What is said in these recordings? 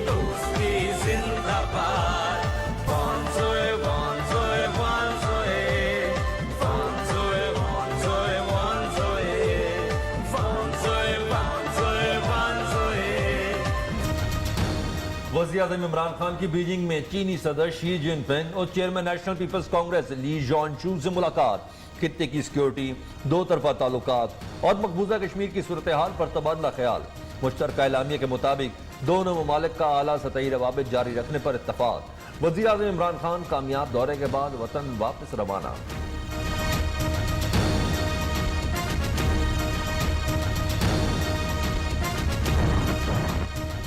दोस्ती जिंदाबाद, Bonzoe, bonzoe, bonzoe, bonzoe, bonzoe, bonzoe, bonzoe, bonzoe, bonzoe. वज़ीर-ए-आज़म इमरान खान की बीजिंग में चीनी सदर शी जिनपिंग और चेयरमैन नेशनल पीपल्स कांग्रेस ली जॉनचू से मुलाकात, खित्ते की सिक्योरिटी, दो तरफा ताल्लुकात और मकबूजा कश्मीर की सूरत हाल पर तबादला ख्याल। मुश्तरका एलामिया के मुताबिक दोनों ममालिक का आला सतही रवाबित जारी रखने पर इत्तफाक। वज़ीर-ए-आज़म इमरान खान कामयाब दौरे के बाद वतन वापस रवाना।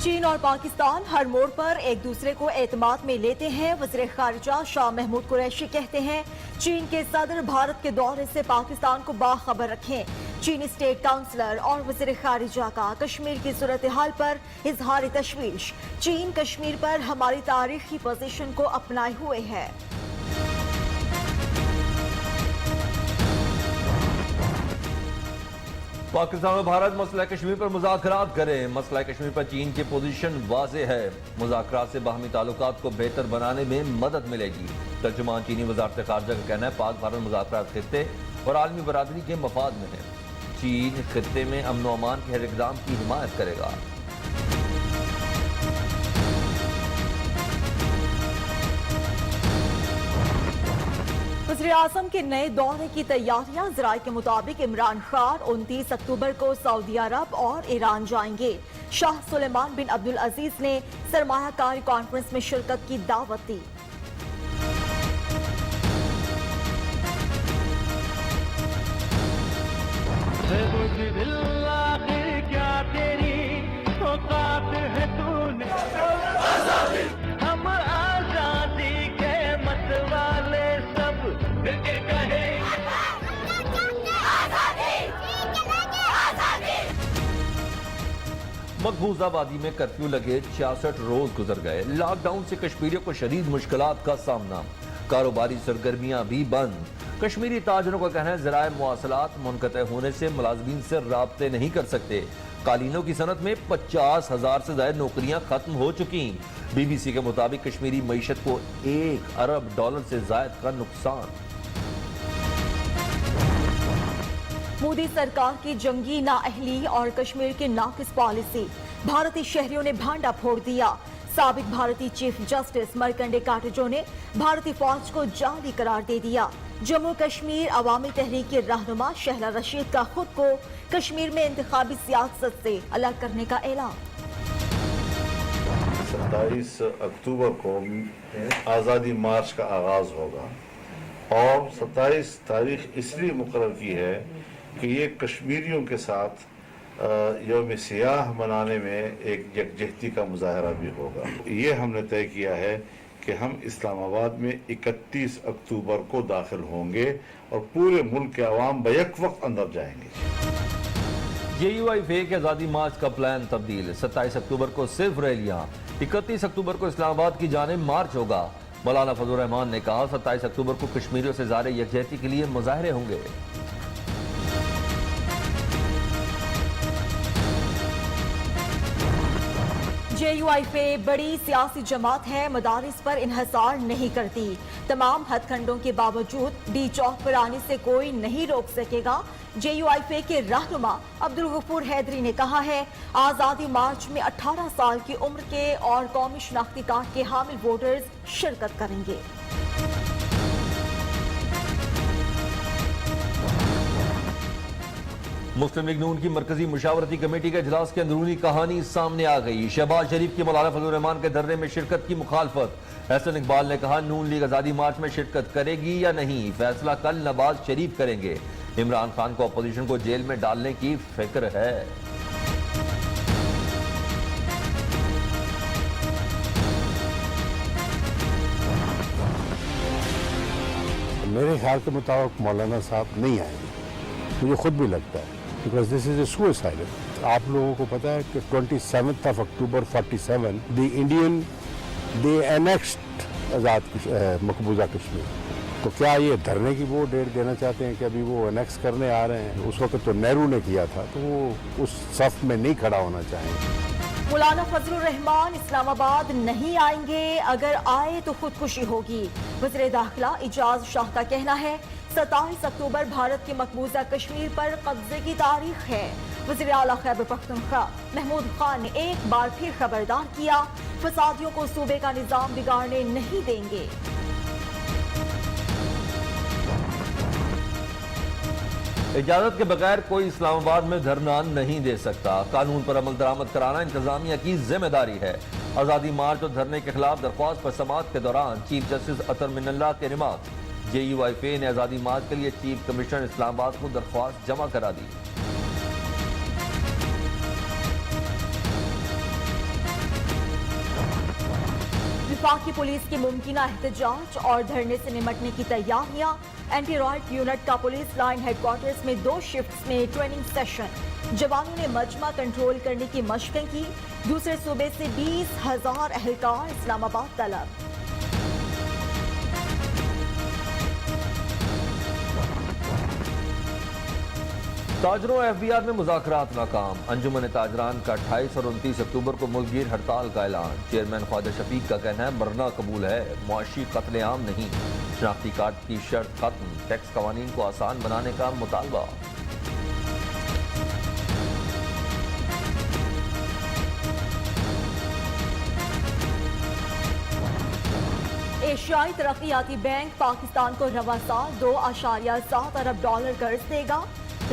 चीन और पाकिस्तान हर मोड़ पर एक दूसरे को एतमाद में लेते हैं। वज़ीर खारिजा शाह महमूद कुरैशी कहते हैं, चीन के सदर भारत के दौरे से पाकिस्तान को बाखबर रखें। चीनी स्टेट काउंसलर और वज़ीर खारिजा का कश्मीर की सूरत हाल पर इजहार तशवीश। चीन कश्मीर पर हमारी तारीखी पोजीशन को अपनाए हुए है। पाकिस्तान और भारत मसला कश्मीर पर मुज़ाकरात करें। मसला कश्मीर पर चीन की पोजीशन वाज़ेह है। मुज़ाकरात से बाहमी ताल्लुकात को बेहतर बनाने में मदद मिलेगी। तर्जुमान चीनी वज़ारत ख़ारिजा का कहना है, पाक भारत मुज़ाकरात खित्ते और आलमी बरादरी के मफाद में है। चीन खित्ते में अमन व अमान के हर इक़दाम की हिमायत करेगा। वज़ीर-ए-आज़म के नए दौरे की तैयारियां। ज़राए के मुताबिक इमरान खान 29 अक्टूबर को सऊदी अरब और ईरान जाएंगे। शाह सुलेमान बिन अब्दुल अजीज ने सरमायाकारी कॉन्फ्रेंस में शिरकत की दावत दी। मकबूजा वादी में कर्फ्यू लगे 66 रोज गुजर गए। लॉकडाउन से कश्मीरियों को शदीद मुश्किलात का सामना। कारोबारी सरगर्मियां भी बंद। कश्मीरी ताजरों का कहना है, ज़राए मुवासलात मुनक़ते होने से मुलाज़मीन से राब्ते नहीं कर सकते। कालीनों की सनत में 50,000 से ज़ायद नौकरियां खत्म हो चुकी। BBC के मुताबिक कश्मीरी मईशत को $1 अरब से ज़ायद का नुकसान। मोदी सरकार की जंगी नाअहली और कश्मीर की नाकिस पॉलिसी। भारतीय शहरियों ने भांडा फोड़ दिया। साबिक भारतीय चीफ जस्टिस मरकंडे काटजो ने भारतीय फौज को जाली करार दे दिया। जम्मू कश्मीर अवामी तहरीक के रहनुमा शहला रशीद का खुद को कश्मीर में इंतखाबी सियासत से अलग करने का ऐलान। 27 अक्टूबर को आज़ादी मार्च का आगाज होगा और 27 तारीख इसलिए मुकर्रर की है कि ये कश्मीरियों के साथ यौम सियाह मनाने में एक यकजहती का मुजाहरा भी होगा। ये हमने तय किया है कि हम इस्लामाबाद में 31 अक्टूबर को दाखिल होंगे और पूरे मुल्क के अवाम बैक वक्त अंदर जाएंगे। JUI के आज़ादी मार्च का प्लान तब्दील। 27 अक्टूबर को सिर्फ रैलियां, 31 अक्टूबर को इस्लामाबाद की जानिब मार्च होगा। मौलाना फजल रहमान ने कहा, 27 अक्टूबर को कश्मीरियों से ज़ाहिर यकजहती के लिए मुजाहरे होंगे। JUI बड़ी सियासी जमात है, मदारिस पर इन्हिसार नहीं करती। तमाम हथकंडों के बावजूद डी चौक पर आने से कोई नहीं रोक सकेगा। JUI के रहनुमा अब्दुल गफूर हैदरी ने कहा है, आज़ादी मार्च में 18 साल की उम्र के और कौमी शनाख्ती कार्ड के हामिल वोटर्स शिरकत करेंगे। मुस्लिम लीग नून की मरकजी मुशावरती कमेटी के इजलास की अंदरूनी कहानी सामने आ गई। शहबाज शरीफ की मौलाना फजल रहमान के धरने में शिरकत की मुखालफत। एहसन इकबाल ने कहा, नून लीग आज़ादी मार्च में शिरकत करेगी या नहीं, फैसला कल नवाज शरीफ करेंगे। इमरान खान को अपोजिशन को जेल में डालने की फिक्र है। मेरे ख्याल के मुताबिक मौलाना साहब नहीं आएंगे, मुझे खुद भी लगता है, because this is a suicide. आप लोगों को पता है कि 27 अक्टूबर 47 द इंडियन दे एनेक्स्ड आज़ाद मकबूजा कश्मीर। तो क्या ये धरने की वो डेट देना चाहते हैं कि अभी वो एनेक्स करने आ रहे हैं? उस वक्त तो नेहरू ने किया था, तो वो उस सफ में नहीं खड़ा होना चाहेंगे। مولانا فضل الرحمان اسلام آباد نہیں آئیں گے، اگر آئے تو خودکشی ہوگی۔ وزیر داخلہ اعجاز شاہ کا کہنا ہے 27 اکتوبر بھارت کے مقبوضہ کشمیر پر قبضے کی تاریخ ہے۔ وزیر اعلیٰ خیبر پختونخوا محمود خان نے ایک بار پھر خبردار کیا، فسادیوں کو صوبے کا نظام بگاڑنے نہیں دیں گے۔ اجازت کے بغیر کوئی اسلام آباد میں دھرنا نہیں دے سکتا، قانون پر عمل درآمد کرانا انتظامیہ کی ذمہ داری ہے۔ آزادی مارچ اور دھرنے کے خلاف درخواست پر سماعت کے دوران چیف جسٹس اطہر من اللہ کے ریمارک۔ جے یو آئی فے نے آزادی مارچ کے لیے چیف کمشنر اسلام آباد کو درخواست جمع کرا دی۔ وفاقی پولیس کی ممکنہ احتجاج اور دھرنے سے نمٹنے کی تیاریاں۔ اینٹی رائٹ یونٹ کا پولیس لائن ہیڈ کوارٹرز میں 2 شفٹس میں ٹریننگ سیشن۔ جوانوں نے مجمع کنٹرول کرنے کی مشقیں کی۔ دوسرے صوبے سے 20,000 اہلکار اسلام آباد طلب۔ تاجروں ایف بی آر میں مذاکرات ناکام، انجمن تاجران کا 28 اور 29 اکتوبر کو ملک گیر ہڑتال کا اعلان۔ چیئرمین خواجہ شفیق کا کہنا ہے مرنا قبول ہے، معاشی قتل عام نہیں۔ شناختی کارڈ کی شرط ختم، ٹیکس قوانین کو آسان بنانے کا مطالبہ۔ ایشیائی ترقیاتی بینک پاکستان کو رواں سال $2.7 ارب قرض دے گا۔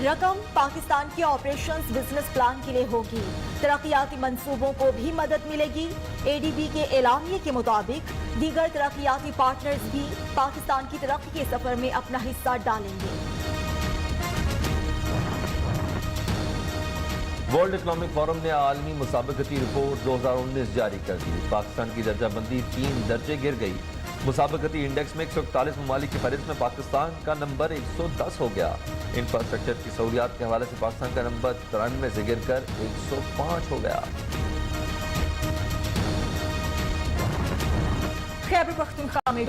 رقم پاکستان کے آپریشنز بزنس پلان کے لیے ہوگی۔ ترقیاتی منصوبوں کو بھی مدد ملے گی۔ اے ڈی بی کے اعلامیے کے مطابق دیگر ترقیاتی پارٹنرز بھی پاکستان کی ترقی کے سفر میں اپنا حصہ ڈالیں گے۔ ورلڈ اکنامک فورم نے عالمی مسابقتی رپورٹ 2019 جاری کر دی۔ پاکستان کی درجہ بندی 3 درجے گر گئی۔ مسابقتی انڈیکس میں 141 ممالک کی فہرست میں پاکستان کا نمبر 110 ہو گیا۔ انفراسٹرکچر کی سہولیات کے حوالے سے پاکستان کا نمبر 93 سے گر کر 105 ہو گیا۔ خیبر پختونخوا میں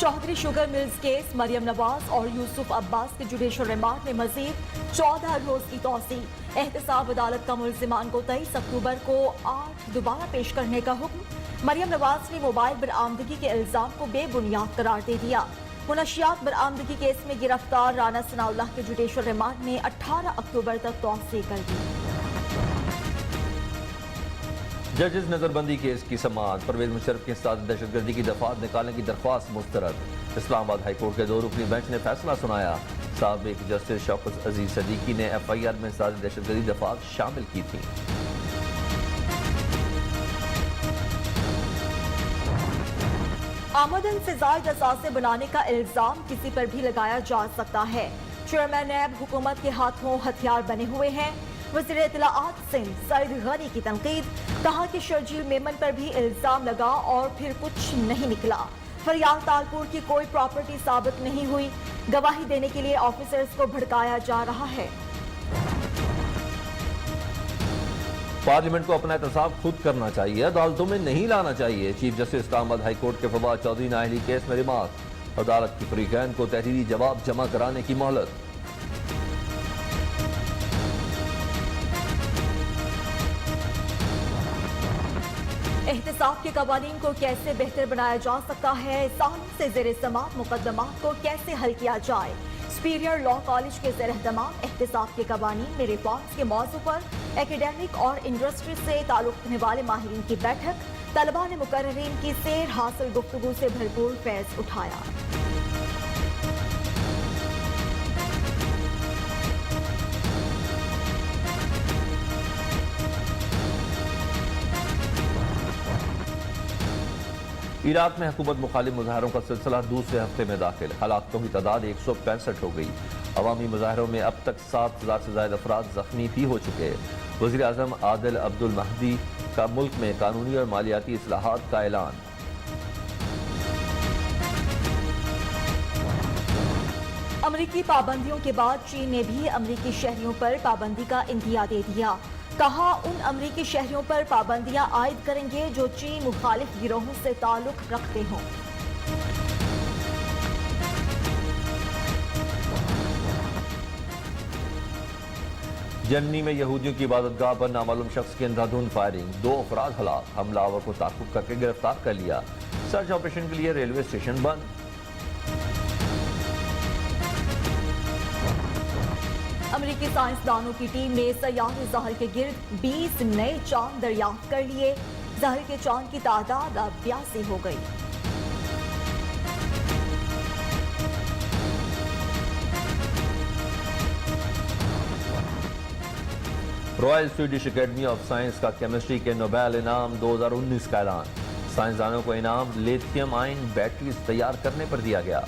Chaudhry sugar mills case, Maryam Nawaz اور یوسف عباس کے جوڈیشل ریمانڈ میں مزید 14 روز کی توسیع۔ احتساب عدالت کا ملزمان کو 23 اکتوبر کو 8 دوبارہ پیش کرنے کا حکم۔ مریم نواز نے موبائل برآمدگی کے الزام کو بے بنیاد قرار دے دیا۔ منشیات برآمدگی کیس میں گرفتار رانا ثناء اللہ کے جوڈیشل ریمانڈ میں 18 اکتوبر تک توسیع کر دی۔ ججز نظر بندی کیس کی سماعت، پرویز مشرف کے ساتھ دہشت گردی کی دفعات نکالنے کی درخواست مسترد۔ اسلام آباد ہائی کورٹ کے 2 رکنی بینچ نے فیصلہ سنایا۔ سابق جسٹس شوکت عزیز صدیقی نے ایف آئی آر میں سازش دہشت گردی دفعات شامل کی تھیں۔ آمدن سے زائد اثاثے بنانے کا الزام کسی پر بھی لگایا جا سکتا ہے۔ چیئرمین نیب حکومت کے ہاتھوں ہتھیار بنے ہوئے ہیں۔ وزیر اطلاعات سندھ سعید غنی کی تنقید، کہا کہ شرجیل میمن پر بھی الزام لگا اور پھر کچھ نہیں نکلا۔ فریال تالپور کی کوئی پراپرٹی ثابت نہیں ہوئی، گواہی دینے کے لیے آفیسرز کو بھڑکایا جا رہا ہے۔ پارلیمنٹ کو اپنا احتساب خود کرنا چاہیے، عدالتوں میں نہیں لانا چاہیے۔ چیف جسٹس اسلام آباد ہائی کورٹ کے فواد چودھری نااہلی کیس میں ریمارک، عدالت کی فریقین کو تحریری جواب جمع کرانے کی مہلت۔ एहतिसाब के कवानीन को कैसे बेहतर बनाया जा सकता है, सालों से ज़ेर समाअत मुकदमात को कैसे हल किया जाए। सुपीरियर लॉ कॉलेज के ज़ेर एहतमाम एहतिसाब के कवानीन में रिफॉर्म्स के मौजू पर एकेडमिक और इंडस्ट्री से ताल्लुक़ रखने वाले माहिरीन की बैठक, तलबा ने मुकर्ररीन की सैर हासिल गुफ्तगू से भरपूर फैज़ उठाया। इराक में हुकूमत मुखालिफ मुजाहरों का सिलसिला दूसरे हफ्ते में दाखिल, हलाकतों की तादाद 165 हो गई। अवामी मुजाहरों में अब तक 7,000 से ज्यादा अफराद जख्मी भी हो चुके हैं। वज़ीर आज़म आदिल अब्दुल महदी का मुल्क में कानूनी और मालियाती इस्लाहात का ऐलान। अमरीकी पाबंदियों के बाद चीन ने भी अमरीकी शहरियों पर पाबंदी का इंदिया दे दिया। कहा, उन अमरीकी शहरियों पर पाबंदियां आयद करेंगे जो चीन मुखालिफ गिरोहों से ताल्लुक रखते हों। जर्मनी में यहूदियों की इबादतगाह पर नामालूम शख्स की अंधाधुंध फायरिंग, 2 अफराद हलाक, हमलावर को ताक़ुब करके गिरफ्तार कर लिया। सर्च ऑपरेशन के लिए रेलवे स्टेशन बंद। अमरीकी साइंसदानों की टीम ने सयारे ज़हर के गिर्द 20 नए चांद दरियाफ्त कर लिए। ज़हर के चांद की तादाद अब 82 हो गई। Royal Swedish academy of science का केमिस्ट्री के नोबेल इनाम 2019 का ऐलान। साइंसदानों को इनाम लिथियम आयन बैटरीज तैयार करने पर दिया गया।